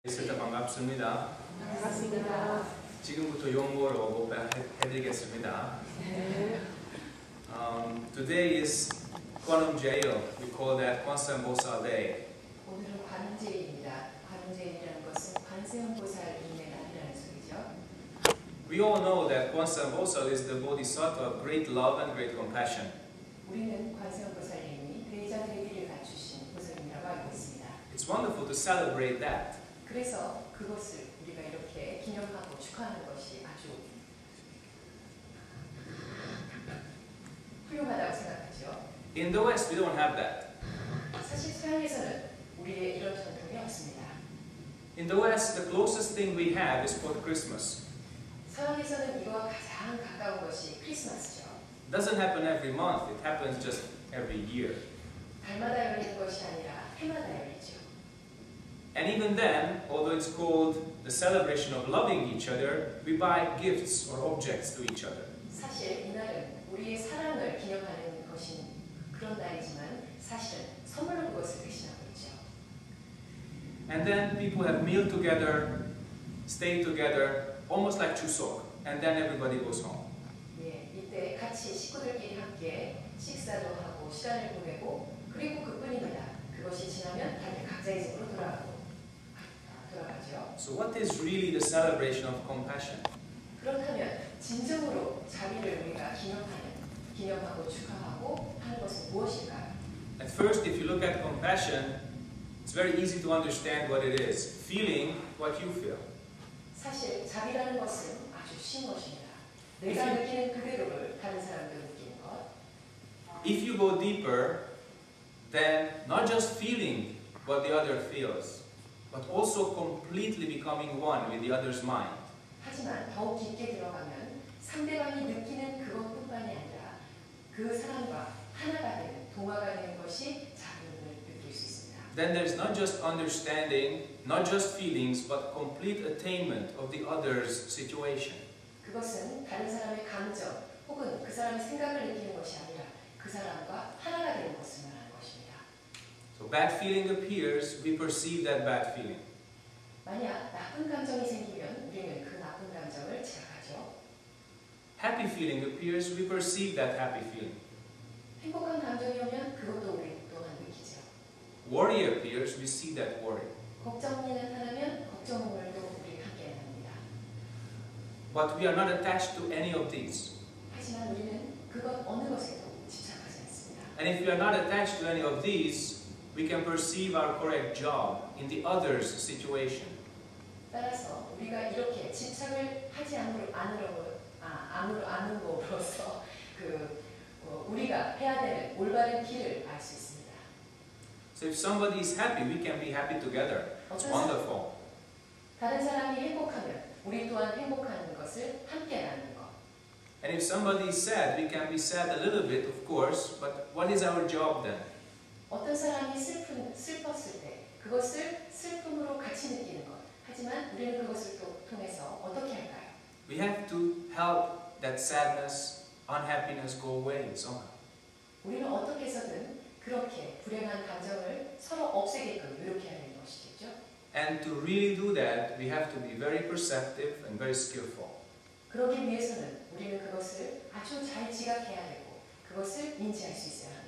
있을 때 반갑습니다. 반갑습니다. 지금부터 영어로 목표해드리겠습니다. Today is Kwanum Jeil. We call that CASN MSSA Day. 오늘은 관음제일입니다. 관음제일이라는 것은 관세음보살 인내 날이라는 소리죠. We all know that CASN MSSA is the bodhisattva of great love and great compassion. 우리는 관세음보살님이 대자 대비를 갖추신 보살님이라고 알고 있습니다. It's wonderful to celebrate that. 그래서 그것을 우리가 이렇게 기념하고 축하하는 것이 아주 훌륭하다고 생각하죠. In the West, we don't have that. 사실 서양에서는 우리의 이런 전통이 없습니다. In the West, the closest thing we have is called Christmas. 서양에서는 이거와 가장 가까운 것이 크리스마스죠. It doesn't happen every month. It happens just every year. 달마다 열리는 것이 아니라 해마다 열리죠. And even then, although it's called the celebration of loving each other, we buy gifts or objects to each other. 사실 이날은 우리의 사랑을 기념하는 것인 그런 날이지만 사실은 선물로 그것을 대신하고 있죠. And then people have meal together, stay together, almost like chuseok, and then everybody goes home. 예, 이때 같이 식구들끼리 함께 식사도 하고 시간을 보내고 그리고 그뿐입니다. 그것이 지나면 다들 각자의 집으로 돌아가죠. So what is really the celebration of compassion? 그렇다면 진정으로 자비를 우리가 기념하고 축하하고 하는 것은 무엇일까요? At first, if you look at compassion, it's very easy to understand what it is. Feeling what you feel. 사실 자비라는 것은 아주 쉬운 것입니다. 내가 느끼는 그대로를 다른 사람도 느끼는 것. If you go deeper, then not just feeling what the other feels, but also completely becoming one with the other's mind. 하지만 더욱 깊게 들어가면 상대방이 느끼는 그것뿐만이 아니라 그 사람과 하나가 되는, 동화가 되는 것이 자비를 느낄 수 있습니다. Then there's not just understanding, not just feelings, but complete attainment of the other's situation. 그것은 다른 사람의 감정 혹은 그 사람의 생각을 느끼는 것이 아니라 그 사람과 하나가 되는 것을 말하는 것입니다. So bad feeling appears, we perceive that bad feeling. 만약 나쁜 감정이 생기면 우리는 그 나쁜 감정을 지각하죠. Happy feeling appears, we perceive that happy feeling. 행복한 감정이 오면 그것도 우리 또한 느끼죠. Worry appears, we see that worry. 걱정이 나타나면 걱정을도 우리 함께 합니다. But we are not attached to any of these. 하지만 우리는 그것 어느 것에도 집착하지 않습니다. And if we are not attached to any of these, we can perceive our correct job in the other's situation. 따라서 우리가 이렇게 집착을 하지 않음으로써 우리가 해야 되는 올바른 길을 알 수 있습니다. So if somebody is happy, we can be happy together. It's wonderful. 다른 사람이 행복하면 우리 또한 행복하는 것을 함께 나누는 것. And if somebody is sad, we can be sad a little bit, of course, but what is our job then? 어떤 사람이 슬펐을 때 그것을 슬픔으로 같이 느끼는 것. 하지만 우리는 그것을 또 통해서 어떻게 할까요? We have to help that sadness, unhappiness go away somehow. 우리는 어떻게 해서든 그렇게 불행한 감정을 서로 없애게끔 노력해야 되는 것이겠죠? And to really do that, we have to be very perceptive and very skillful. 그러기 위해서는 우리는 그것을 아주 잘 지각해야 되고 그것을 인지할 수 있어야 합니다.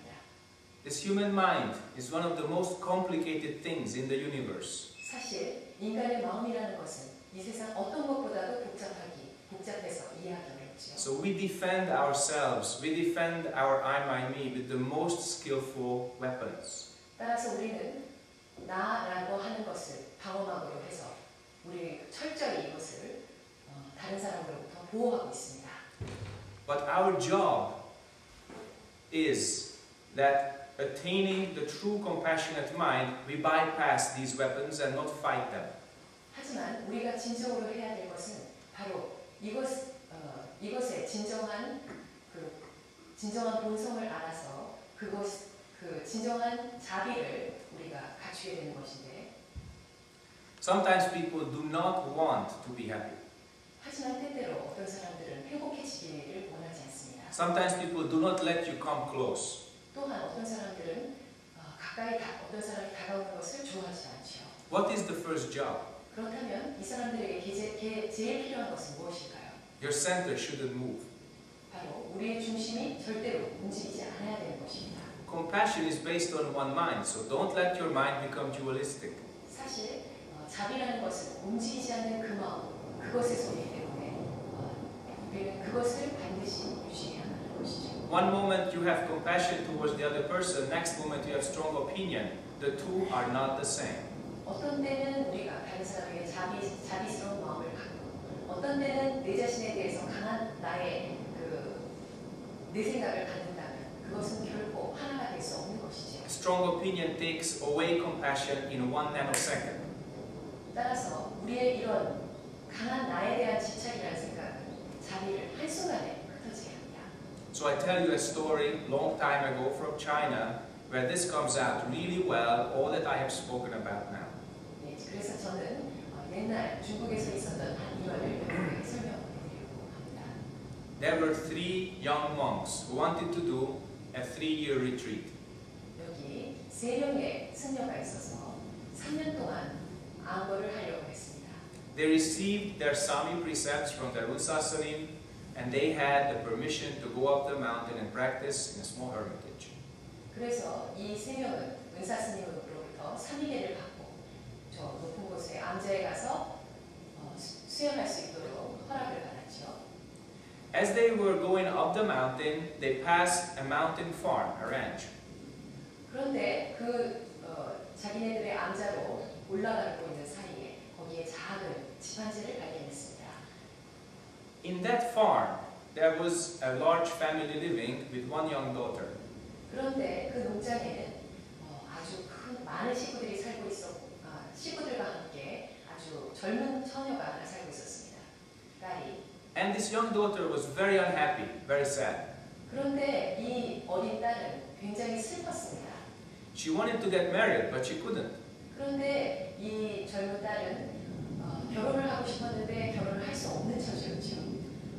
This human mind is one of the most complicated things in the universe. 사실 인간의 마음이라는 것은 이 세상 어떤 것보다도 복잡해서 이해하기 어렵죠. So we defend ourselves, we defend our I, my, me with the most skillful weapons. 따라서 우리는 나라고 하는 것을 방어막으로 해서 우리 철저히 이것을 다른 사람으로부터 보호하고 있습니다. But our job is that attaining the true compassionate mind, we bypass these weapons and not fight them. 하지만 우리가 진정으로 해야 될 것은 바로 이것의 진정한 본성을 알아서 진정한 자비를 우리가 갖추게 되는 것인데. Sometimes people do not want to be happy. 하지만 때때로 어떤 사람들은 행복해지기를 원하지 않습니다. Sometimes people do not let you come close. 또한 어떤 사람들은 어떤 사람이 다가오는 것을 좋아하지 않죠. What is the first job? 그렇다면 이 사람들에게 제일 필요한 것은 무엇일까요? Your center shouldn't move. 바로 우리의 중심이 절대로 움직이지 않아야 되는 것입니다. Compassion is based on one mind, so don't let your mind become dualistic. 사실 자비라는 것은 움직이지 않는 그 마음, 그것의 소리이기 때문에 우리는 그것을 반드시 유지해야 하는 것이죠. One moment you have compassion towards the other person, next moment you have strong opinion. The two are not the same. 어떤 때는 우리가 다른 사람에게 자비스러운 마음을 갖고, 어떤 때는 내 자신에 대해서 강한 내 생각을 갖는다면 그것은 결코 하나가 될 수 없는 것이죠. Strong opinion takes away compassion in 1 nanosecond. 따라서 우리의 이런 강한 나에 대한 집착이라는 생각은 자비를 한순간에 흩어지게 합니다. So I tell you a story long time ago from China where this comes out really well, all that I have spoken about now. 네, 그래서 저는 옛날 중국에서 있었던 한 일화를 여러분에게 설명해드리려고 합니다. There were 3 young monks who wanted to do a 3-year retreat. 여기 3명의 승려가 있어서 3년 동안 암거를 하려고 했습니다. They received their Sami precepts from their Unsasanim and they had the permission to go up the mountain and practice in a small hermitage. 그래서 이 3명은 은사 스님으로부터 3위계를 받고 저 높은 곳에 암자에 가서 수행할 수 있도록 허락을 받았죠. As they were going up the mountain, they passed a mountain farm, a ranch. 그런데 자기네들의 암자로 올라가고 있는 사이에 거기에 작은 집 한 채를 발견했습니다. In that farm, there was a large family living with 1 young daughter. 그런데 그 농장에는 아주 많은 식구들이 살고 있었고, 식구들과 함께 아주 젊은 처녀가 하나 살고 있었습니다. 딸이. And this young daughter was very unhappy, very sad. 그런데 이 어린 딸은 굉장히 슬펐습니다. She wanted to get married, but she couldn't. 그런데 이 젊은 딸은 결혼을 하고 싶었는데 결혼을 할 수 없는 처지였죠.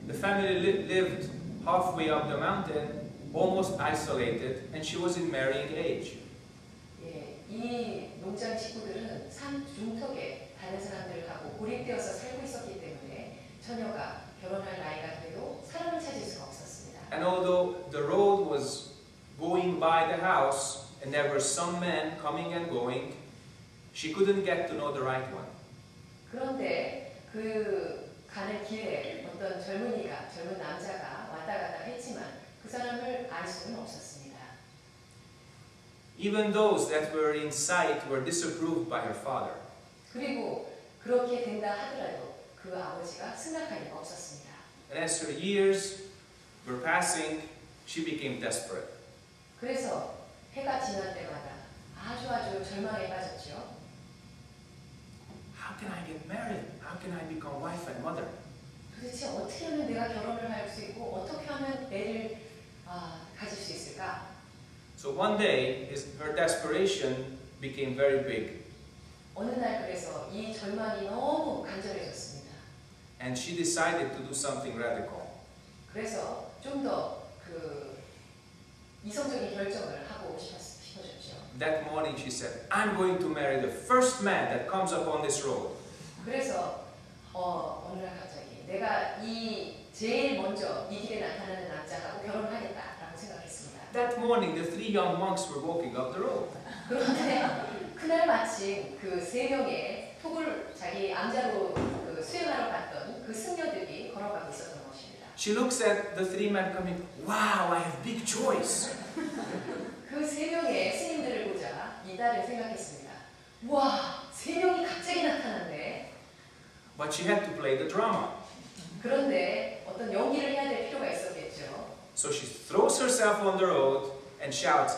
The family lived halfway up the mountain, almost isolated, and she was in marrying age. 예, 이 농장 식구들은 산 중턱에 다른 사람들하고 고립되어서 살고 있었기 때문에 처녀가 결혼할 나이가 돼도 사람을 찾을 수가 없었습니다. And although the road was going by the house, and there were some men coming and going, she couldn't get to know the right one. 그런데 그 가는 길에 어떤 젊은 남자가 왔다 갔다 했지만 그 사람을 알 수는 없었습니다. Even those that were in sight were disapproved by her father. 그리고 그렇게 된다 하더라도 그 아버지가 승낙할 리가 없었습니다. And as her years were passing, she became desperate. 그래서 해가 지날 때마다 아주 절망에 빠졌죠. How can I get married? How can I become wife and mother? 도대체 어떻게 하면 내가 결혼을 할 수 있고 어떻게 하면 애를 가질 수 있을까? So one day, her desperation became very big. 어느 날 그래서 이 절망이 너무 간절해졌습니다. And she decided to do something radical. 그래서 좀 더 이성적인 결정을 하고 싶어졌죠. That morning she said, I'm going to marry the first man that comes up on this road. 그래서 어느 날 갑자기 내가 제일 먼저 이 길에 나타나는 남자하고 결혼하겠다라고 생각했습니다. That morning the 3 young monks were walking up the road. 그런데 그날 마침 그 3명의 톡을 자기 암자로 수행하러 갔던 그 승려들이 걸어가고 있었던 것입니다. She looks at the 3 men coming. Wow, I have big choice. 그 3명의 스님들을 보자 이 딸은 생각했습니다. 와, 3명이 갑자기 나타났네. But she had to play the drama. 그런데 어떤 연기를 해야 될 필요가 있었겠죠. So she throws herself on the road and shouts,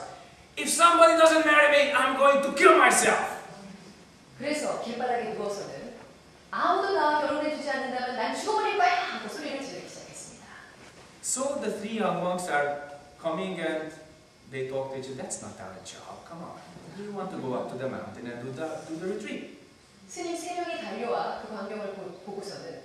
If somebody doesn't marry me, I'm going to kill myself. 그래서 길바닥에 누워서는 아무도 나와 결혼해주지 않는다면 난 죽어버릴 거야! 하고 소리를 지르기 시작했습니다. So the 3 young monks are coming and they talk to each other. That's not our job. Come on. We want to go up to the mountain and do the retreat. 스님 3명이 달려와 그 광경을 보고서는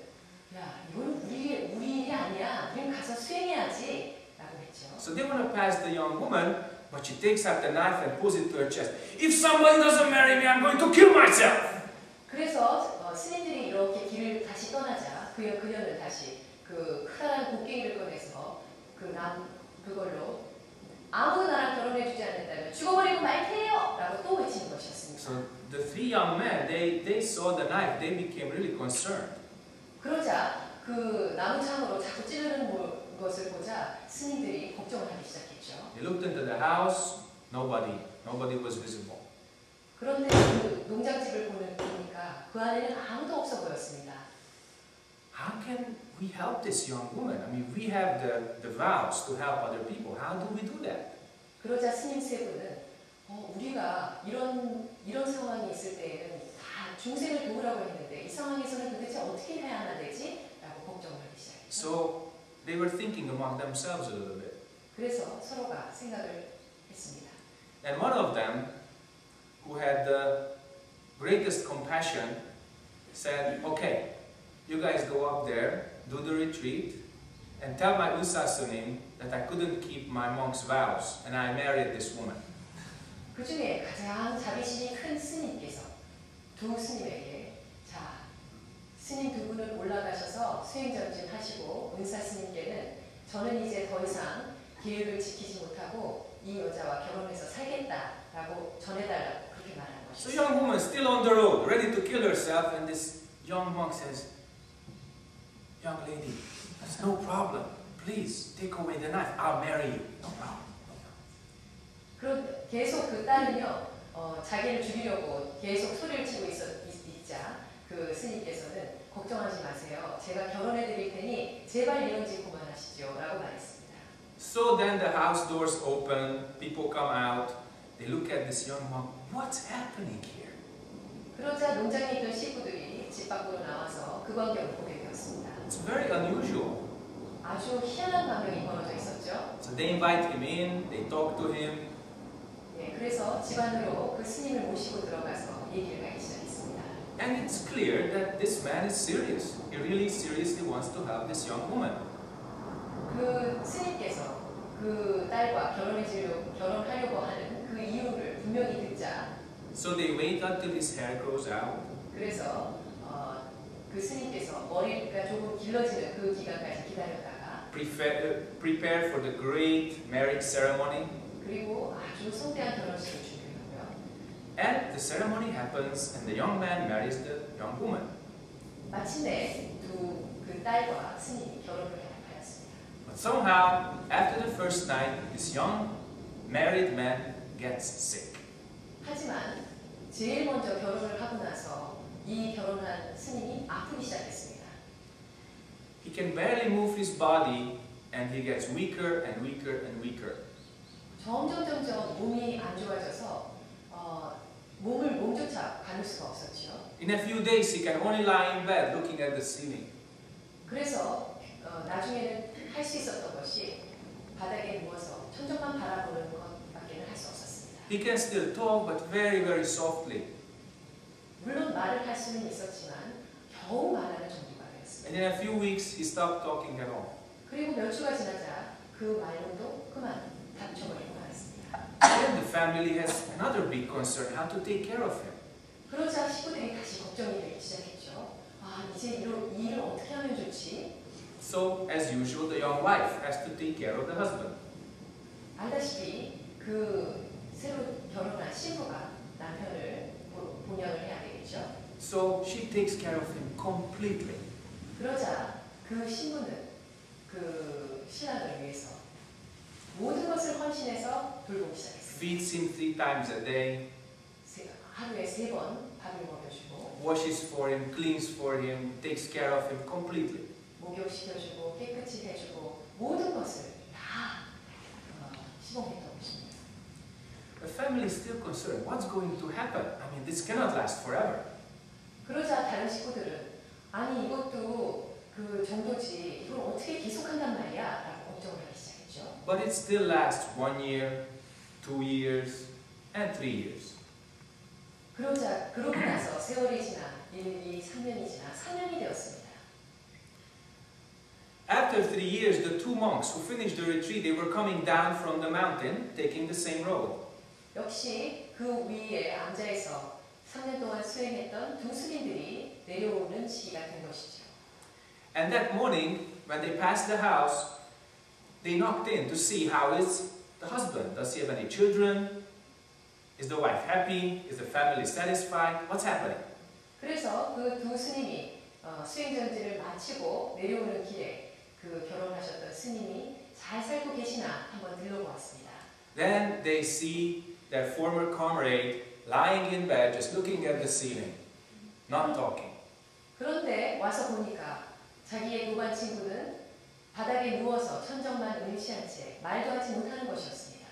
야, 이건 우리 일이 아니야. 우린 가서 수행해야지. 라고 했죠. So they want to pass the young woman, but she takes out the knife and pulls it to her chest. If somebody doesn't marry me, I'm going to kill myself. 그래서 그녀는 다시 그 커다란 곡괭이를 꺼내서 그걸로 아무도 나랑 결혼해주지 않는다면 죽어버리고 말 테요! 라고 또 외치는 것이었습니다. So the three young men, they saw the knife. They became really concerned. 그러자 그 나무창으로 자꾸 찌르는 것을 보자 스님들이 걱정을 하기 시작했죠. They looked into the house. Nobody was visible. 그런데 그 농장집을 보니까 그 안에는 아무도 없어 보였습니다. How can we help this young woman? I mean, we have the vows to help other people. How do we do that? 그러자 스님 세 분은 우리가 이런 상황이 있을 때에는 다 중생을 도우라고 했는데 이 상황에서는 도대체 어떻게 해야만 되지? 라고 걱정을 하기 시작했죠. So they were thinking among themselves a little bit. 그래서 서로가 생각을 했습니다. And one of them, who had the greatest compassion, said, "Okay, you guys go up there, do the retreat, and tell my Usasunim that I couldn't keep my monk's vows, and I married this woman." 그 중에 가장 자비심이 큰 스님께서 두 스님에게 스님 두 분은 올라가셔서 수행전진 하시고 은사 스님께는 저는 이제 더 이상 계획을 지키지 못하고 이 여자와 결혼해서 살겠다라고 전해달라고 그렇게 말하는 것이죠. So the young woman still on the road, ready to kill herself, and this young monk says, "Young lady, that's no problem. Please take away the knife. I'll marry you. No problem." 그럼 계속 그 딸은요, 자기를 죽이려고 계속 소리를 치고 있자 그 스님께서는 걱정하지 마세요. 제가 결혼해 드릴 테니 제발 이런 짓 그만하시죠. 라고 말했습니다. So then the house doors open, people come out, they look at this young monk. What's happening here? 그러자 농장에 있던 식구들이 집 밖으로 나와서 그 광경을 보게 되었습니다. It's very unusual. 아주 희한한 광경이 벌어져 있었죠. So they invite him in, they talk to him. 네, 그래서 집 안으로 그 스님을 모시고 들어가서 얘기를 하기 시작했습니다. And it's clear that this man is serious. He really seriously wants to have this young woman. 그 스님께서 그 딸과 결혼하려고 하는 그 이유를 분명히 듣자. So they wait until his hair grows out. 그래서 그 스님께서 머리가 조금 길러지는 그 기간까지 기다렸다가 prepare for the great marriage ceremony. 그리고 아주 성대한 결혼식을 준비하고요. And the ceremony happens, and the young man marries the young woman. 마침내 그 딸과 스님이 결혼을 하였습니다. But somehow, after the first night, this young married man gets sick. 하지만 제일 먼저 결혼을 하고 나서 이 결혼한 스님이 아프기 시작했습니다. He can barely move his body, and he gets weaker and weaker and weaker. 점점 몸이 안 좋아져서 몸조차 가눌 수가 없었죠. In a few days, he can only lie in bed looking at the ceiling. 그래서 나중에는 할 수 있었던 것이 바닥에 누워서 천정만 바라보는 것밖에는 할 수 없었습니다. He can still talk, but very, very softly. 물론 말을 할 수는 있었지만 겨우 말하는 정도가 되었습니다. And in a few weeks, he stopped talking at all. 그리고 몇 주가 지나자 그 말문도 그만 닫혀버리고 말았습니다. Then the family has another big concern, how to take care of him. 그러자 식구들이 다시 걱정이 되기 시작했죠. 이제 이 일을 어떻게 하면 좋지? So, as usual, the young wife has to take care of the husband. 알다시피 그 새로 결혼한 신부가 남편을 본연을 해야 되겠죠. So, she takes care of him completely. 그러자 그 신부는 그 신랑을 위해서 모든 것을 헌신해서 돌보기 시작했습니다. Feeds him 3 times a day. 하루에 3번 밥을 먹여주고 Washes for him, cleans for him, takes care of him completely. 목욕시켜주고 깨끗이 해주고 모든 것을 다 시봉했던 것입니다. The family is still concerned. What's going to happen? I mean, this cannot last forever. 그러자 다른 식구들은 아니 이것도 그 정도지 이걸 어떻게 계속한단 말이야 라고 걱정을 하기 시작했죠. But it still lasts 1 year, 2 years, and 3 years. 그러고 나서 세월이 지나 1, 2, 3년이 지나 4년이 되었습니다. After 3 years, the 2 monks who finished the retreat, they were coming down from the mountain, taking the same road. 역시 그 위에 앉아서 3년 동안 수행했던 두 스님들이 내려오는 시기가 된 것이죠. And that morning, when they passed the house, they knocked in to see how is the husband. Does he have any children? Is the wife happy? Is the family satisfied? What's happening? 그래서 그 두 스님이 수행전지를 마치고 내려오는 길에 그 결혼하셨던 스님이 잘 살고 계시나 한번 들러보았습니다. Then they see their former comrade lying in bed, just looking at the ceiling, not talking. 그런데 와서 보니까 자기의 노반 친구는 바닥에 누워서 천정만 응시한 채 말도 하지 못하는 것이었습니다.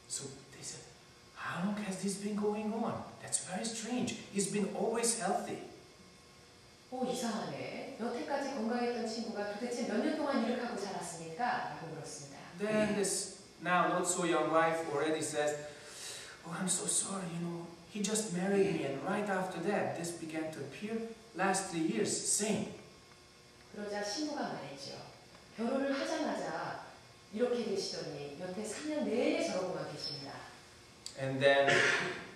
So they said, how long has this been going on? That's very strange. He's been always healthy. 이상하네. 여태까지 건강했던 친구가 도대체 몇 년 동안 이렇게 하고 살았습니까? 라고 물었습니다. Then this now not so young wife already says, oh, I'm so sorry, he just married me, and right after that this began to appear. Last 3 years, same. 그러자 신부가 말했죠. 결혼을 하자마자 이렇게 되시더니 여태 3년 내내 저러고만 계십니다. And then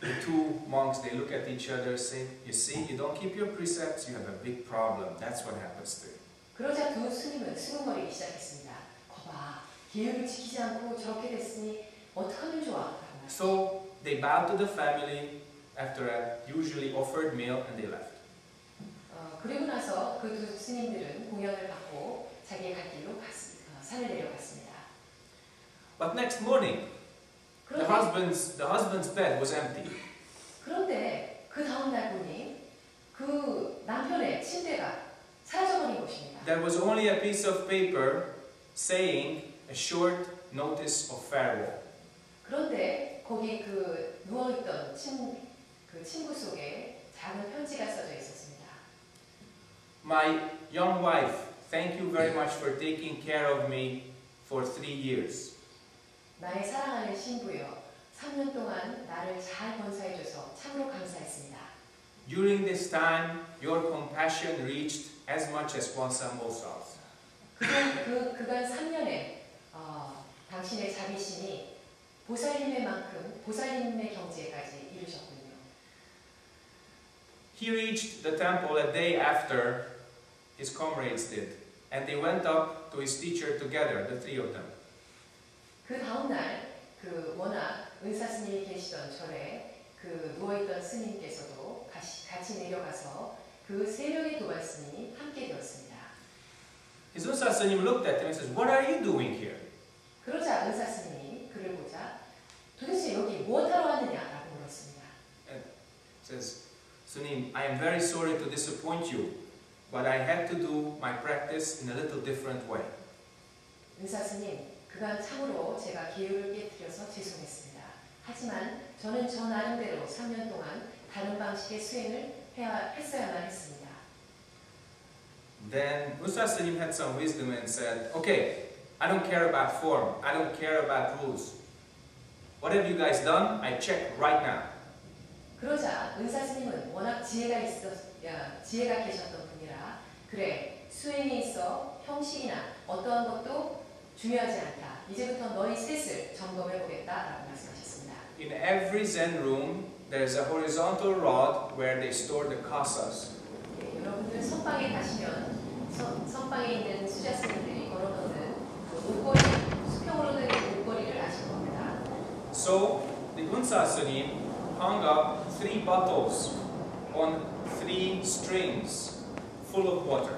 the two monks, they look at each other and say, you see, you don't keep your precepts, you have a big problem. That's what happens to you. 그러자 두 스님은 수군거리기 시작했습니다. 거봐, 계율을 지키지 않고 저렇게 됐으니 어떡하면 좋아? So they bowed to the family after a usually offered meal and they left. 그리고 나서 그 두 스님들은 공연을 받고 자기의 갈 길로 산을 내려갔습니다. But next morning, the husband's bed was empty. 그런데 그 다음 날 보니 그 남편의 침대가 사라져버린 것입니다. There was only a piece of paper saying a short notice of farewell. 그런데 거기 그 누워있던 그 친구 속에 작은 편지가 써져 있었습니다. My young wife, thank you very much for taking care of me for 3 years. 나의 사랑하는 신부여, 3년 동안 나를 잘 권사해줘서 참으로 감사했습니다. During this time, your compassion reached as much as Kwanum Jeil. 그간 3년에 당신의 자비심이 보살님의 경지에까지 이르셨군요. He reached the temple a day after his comrades did, and they went up to his teacher together, the three of them. 그 다음 날 워낙 은사 스님이 계시던 절에 그 누워있던 스님께서도 같이 내려가서 그 3명의 도반 스님이 함께 되었습니다. His Unsa Sanim looked at him and says, "What are you doing here?" 그러자 은사 스님이 그를 보자 도대체 여기 무엇하러 왔느냐라고 물었습니다. And says, "Sunim, I am very sorry to disappoint you, but I had to do my practice in a little different way." 은사 스님, 그간 참으로 제가 계율을 깨뜨려서 죄송했습니다. 하지만 저는 저 나름대로 3년 동안 다른 방식의 수행을 했어야만 했습니다. Then Unsa Sanim had some wisdom and said, "Okay, I don't care about form. I don't care about rules. What have you guys done? I check right now." 그러자 은사 스님은 워낙 지혜가 계셨던 분이라 그래 수행에 있어 형식이나 어떠한 것도 중요하지 않다. 이제부터 너희 셋을 점검해 보겠다라고 말씀하셨습니다. In every Zen room, there is a horizontal rod where they store the kasas. 네, 여러분들 선방에 가시면 선방에 있는 수자 스님들이 걸어놓는 그 옷걸이, 수평으로 된 옷걸이를 아실 겁니다. So the Unsa Sanim hung up 3 bottles on 3 strings full of water.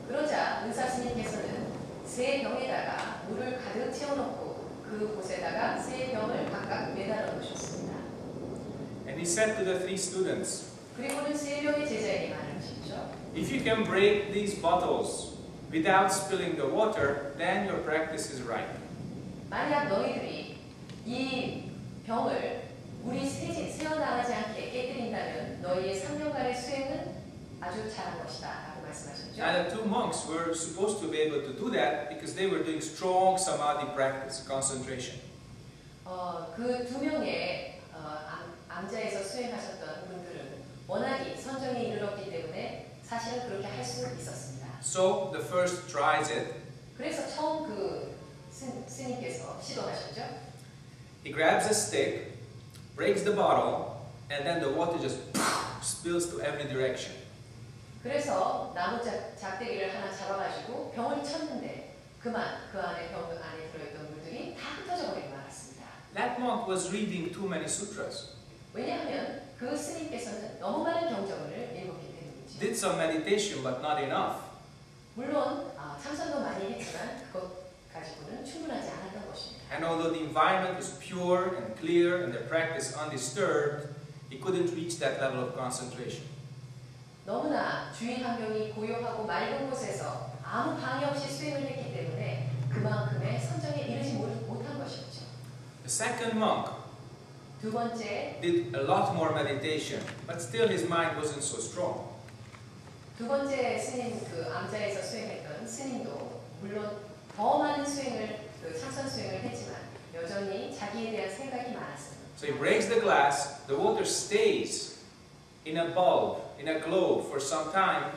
그러자 은사 스님께서는 3병에다가 물을 가득 채워놓고 그 곳에다가 3병을 각각 매달아 놓으셨습니다. And he said to the 3 students, 그리고는 3명의 제자에게 말하셨죠. "If you can break these bottles without spilling the water, then your practice is right." 만약 너희들이 이 병을 물이 새어나가지 않게 깨뜨린다면 너희의 3년간의 수행은 아주 잘한 것이다 라고 말씀하셨죠. And the 2 monks were supposed to be able to do that because they were doing strong samadhi practice, concentration. 그 2명의 암자에서 수행하셨던 분들은 워낙이 선정에 이르렀기 때문에 사실은 그렇게 할 수 있었습니다. So the first tries it. 그래서 처음 그 스님께서 시도하셨죠. He grabs a stick, breaks the bottle, and then the water just spills to every direction. 그래서 나무 작대기를 하나 잡아가지고 병을 쳤는데 그만 그 안에 병 안에 들어있던 물들이 다 흩어져 버리고 말았습니다. That monk was reading too many sutras. 왜냐하면 그 스님께서는 너무 많은 경전을 읽었기 때문이죠. Did some meditation but not enough. 물론 참선도 많이 했지만 그것 가지고는 충분하지 않았던 것입니다. And although the environment was pure and clear and the practice undisturbed, he couldn't reach that level of concentration. 너무나 주위 환경이 고요하고 맑은 곳에서 아무 방해 없이 수행을 했기 때문에 그만큼의 선정에 이르지 못한 것이었죠. The second monk 두 번째, did a lot more meditation, but still his mind wasn't so strong. 두 번째 스님 그 암자에서 수행했던 스님도 물론 더 많은 수행을 참선 수행을 했지만 여전히 자기에 대한 생각이 많았습니다. So he breaks the glass, the water stays in a bulb, in a globe for some time,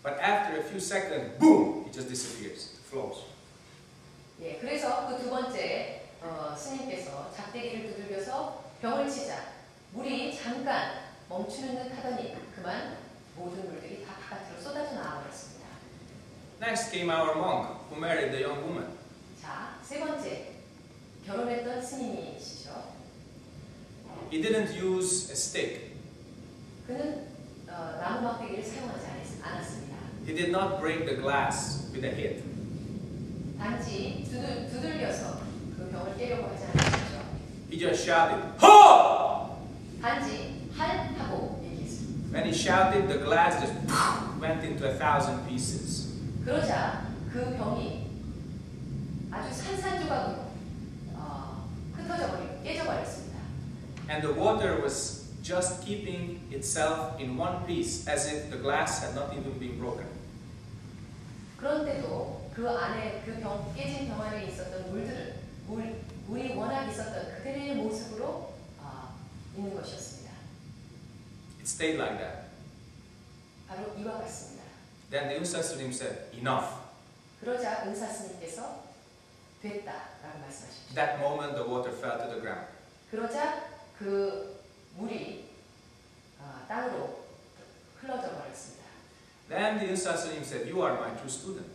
but after a few seconds, boom, it just disappears, it flows. 예, 그래서 그 두 번째 스님께서 작대기를 두들겨서 병을 치자 물이 잠깐 멈추는 듯 하더니 그만 모든 물들이 다 바깥으로 쏟아져 나와버렸습니다. Next came our monk, who married the young woman. 자, 세 번째 결혼했던 스님이시죠. He didn't use a stick. 그는 나무 막대기를 사용하지 않았습니다. He did not break the glass with a hit. 단지 두들겨서 그 병을 깨려고 하지 않았죠. He just shouted, "Ha!" 단지 할 하고 얘기했습니다. When he shouted, the glass just went into 1,000 pieces. 그러자 그 병이 아주 산산조각으로 흩어져 버리고 깨져 버렸습니다. And the water was just keeping itself in one piece, as if the glass had not even been broken. 그런데도 그 안에 그 깨진 병 안에 있었던 물들은 물이 워낙 있었던 그대의 모습으로 있는 것이었습니다. It stayed like that. 바로 이와 같습니다. Then the Unsasunim said, "Enough." 그러자 은사스님께서 됐다라고 말씀하셨죠. That moment, the water fell to the ground. 그러자 그 물이 땅으로 흘러져 버렸습니다. Then the Unsasunim said, "You are my true student."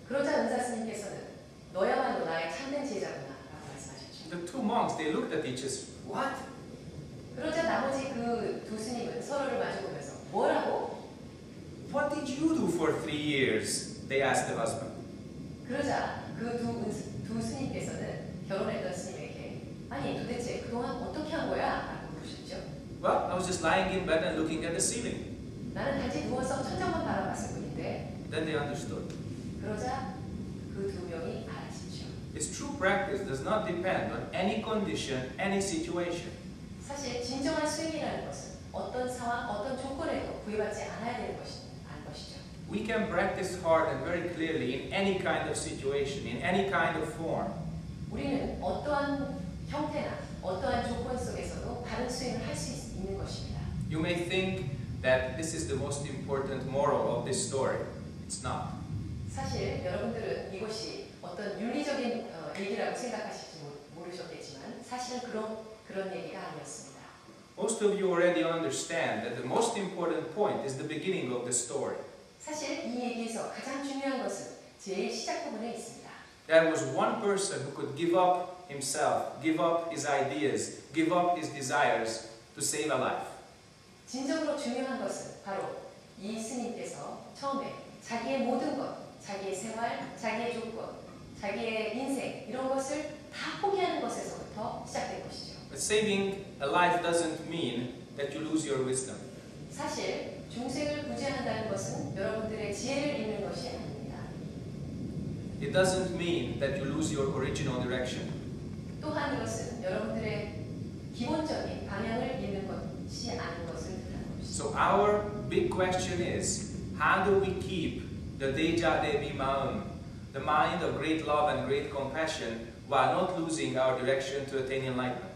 그러자 은사스님께서는 너야말로 나의 참된 제자구나라고 말씀하셨죠. The two monks, they looked at each other. What? 그러자 나머지 그 두 스님은 서로를 마주보면서 뭐라고? What did you do for 3 years? They asked the husband. 그러자 그 두 스님께서는 결혼했던 스님에게 아니 도대체 그동안 어떻게 한 거야? 라고 물으셨죠. Well, I was just lying in bed and looking at the ceiling. 나는 단지 누워서 천장만 바라봤을 뿐인데. Then they understood. 그러자 그 두 명이 알아챘죠. His true practice does not depend on any condition, any situation. 사실 진정한 수행이라는 것은 어떤 상황, 어떤 조건에도 구애받지 않아야 되는 것이죠. We can practice hard and very clearly in any kind of situation, in any kind of form. 우리는 어떠한 형태나 어떠한 조건 속에서도 바른 수행을 할 수 있는 것입니다. You may think that this is the most important moral of this story. It's not. 사실 여러분들은 이것이 어떤 윤리적인 얘기라고 생각하실지 모르셨겠지만 사실은 그런 얘기가 아니었습니다. Most of you already understand that the most important point is the beginning of the story. 사실 이 얘기에서 가장 중요한 것은 제일 시작 부분에 있습니다. There was one person who could give up himself, give up his ideas, give up his desires to save a life. 진정으로 중요한 것은 바로 이 스님께서 처음에 자기의 모든 것, 자기의 생활, 자기의 조건, 자기의 인생 이런 것을 다 포기하는 것에서부터 시작된 것이죠. But saving a life doesn't mean that you lose your wisdom. 사실 중생을 구제한다는 것은 여러분들의 지혜를 잃는 것이 아닙니다. It doesn't mean that you lose your original direction. 또한 이것은 여러분들의 기본적인 방향을 잃는 것이 아닌 것을 뜻하는 것이죠. So our big question is, how do we keep the Deja Devi Maum, the mind of great love and great compassion, while not losing our direction to attain enlightenment?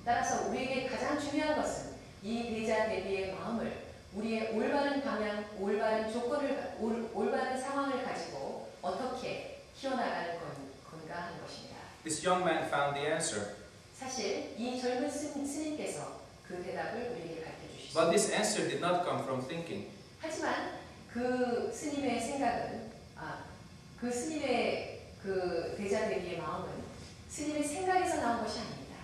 따라서 우리에게 가장 중요한 것은 이 대자 대비의 마음을 우리의 올바른 방향, 올바른 조건을, 올바른 상황을 가지고 어떻게 키워나가는 건가 하는 것입니다. This young man found the answer. 사실 이 젊은 스님께서 그 대답을 우리에게 가르쳐 주시죠. But this answer did not come from thinking. 하지만 그 스님의 생각은, 그 스님의 그 대자되기의 마음은 스님의 생각에서 나온 것이 아닙니다.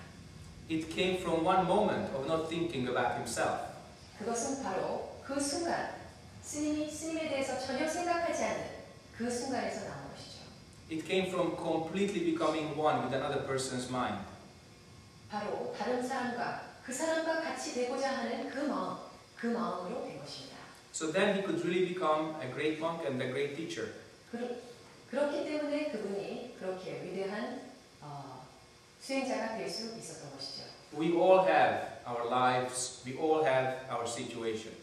It came from one moment of not thinking about himself. 그것은 바로 그 순간, 스님이 스님에 대해서 전혀 생각하지 않는 그 순간에서 나온 것이죠. It came from completely becoming one with another person's mind. 바로 다른 사람과 그 사람과 같이 되고자 하는 그 마음으로 된 것입니다. So then he could really become a great monk and a great teacher. 그렇기 때문에 그분이 그렇게 위대한 수행자가 될 수 있었던 것이죠. We all have our lives, we all have our situation.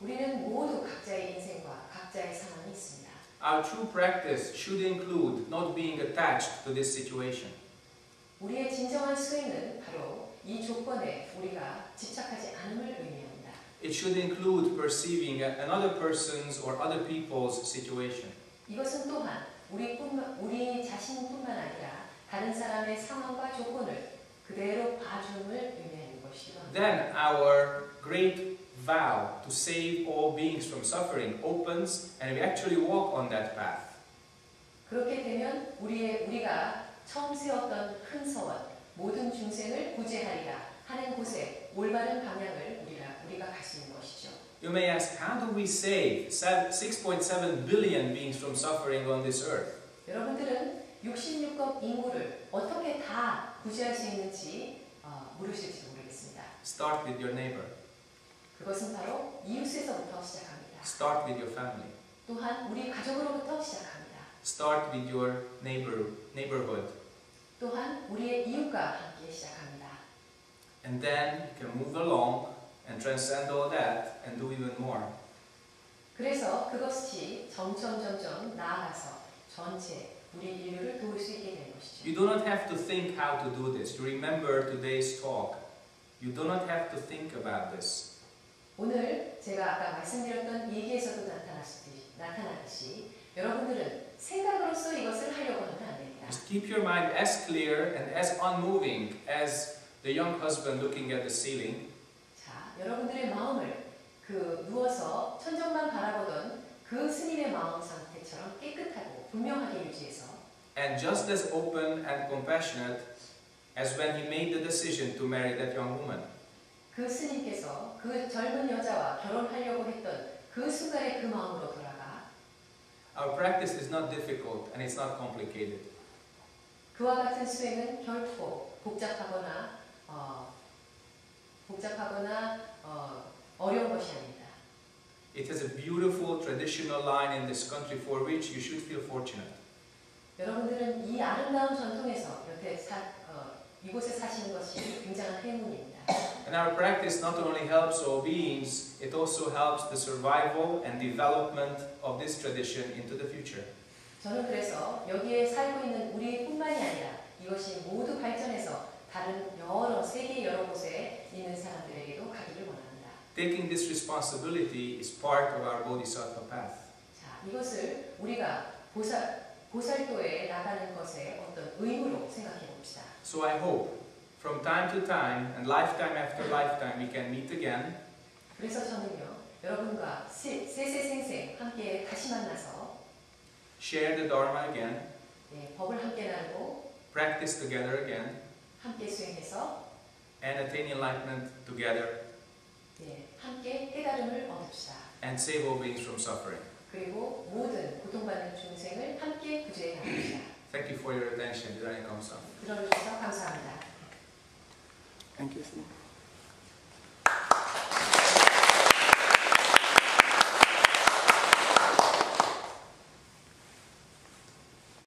우리는 모두 각자의 인생과 각자의 상황이 있습니다. Our true practice should include not being attached to this situation. 우리의 진정한 수행은 바로 이 조건에 우리가 집착하지 않음을 의미합니다. It should include perceiving another person's or other people's situation. 이것은 또한 우리 자신뿐만 아니라 다른 사람의 상황과 조건을 그대로 봐줌을 의미하는 것이기도 합니다. Then our great vow to save all beings from suffering opens and we actually walk on that path. 그렇게 되면 우리가 처음 세웠던 큰 서원, 모든 중생을 구제하리라 하는 곳에 올바른 방향을 우리가 갈 수 있는 것이죠. You may ask, how do we save 6.7 billion beings from suffering on this earth? 여러분들은 66억 인구를 어떻게 다 구제할 수 있는지 물으실지 모르겠습니다. Start with your neighbor. 그것은 바로 이웃에서부터 시작합니다. Start with your family. 또한 우리 가족으로부터 시작합니다. Start with your neighborhood. 또한 우리의 이웃과 함께 시작합니다. And then you can move along and transcend all that and do even more. 그래서 그것이 점점 나아가서 전체 우리 인류를 도울 수 있게 된 것이죠. You do not have to think how to do this. You remember today's talk. You do not have to think about this. 오늘 제가 아까 말씀드렸던 얘기에서도 나타나듯이 여러분들은 생각으로서 이것을 하려고 하면 안 됩니다. Just keep your mind as clear and as unmoving as the young husband looking at the ceiling. 자, 여러분들의 마음을 누워서 천정만 바라보던 그 스님의 마음 상태처럼 깨끗하고 분명하게 유지해서 And just as open and compassionate as when he made the decision to marry that young woman. 그 스님께서 그 젊은 여자와 결혼하려고 했던 그 순간의 그 마음으로 돌아가. Our practice is not difficult and it's not complicated. 그와 같은 수행은 결코 복잡하거나 어려운 것이 아닙니다. It has a beautiful traditional line in this country for which you should feel fortunate. 여러분들은 이 아름다운 전통에서 이곳에 사시는 것이 굉장한 행운입니다. And our practice not only helps all beings, it also helps the survival and development of this tradition into the future. 저는 그래서 여기에 살고 있는 우리뿐만이 아니라 이것이 모두 발전해서 다른 세계 여러 곳에 있는 사람들에게도 가기를 원합니다. Taking this responsibility is part of our bodhisattva path. 자, 이것을 우리가 보살도에 나가는 것의 어떤 의무로 생각해 봅시다. So I hope from time to time and lifetime after lifetime we can meet again. 그래서 저는요, 여러분과 세세생생 함께 다시 만나서 share the Dharma again, 법을 함께 나누고 practice together again, 함께 수행해서 and attain enlightenment together, 함께 깨달음을 얻읍시다. and save all beings from suffering. 그리고 모든 고통받는 중생을 함께 구제해 나갑시다. Thank you for your attention. 들어주셔서 감사합니다. Thank you.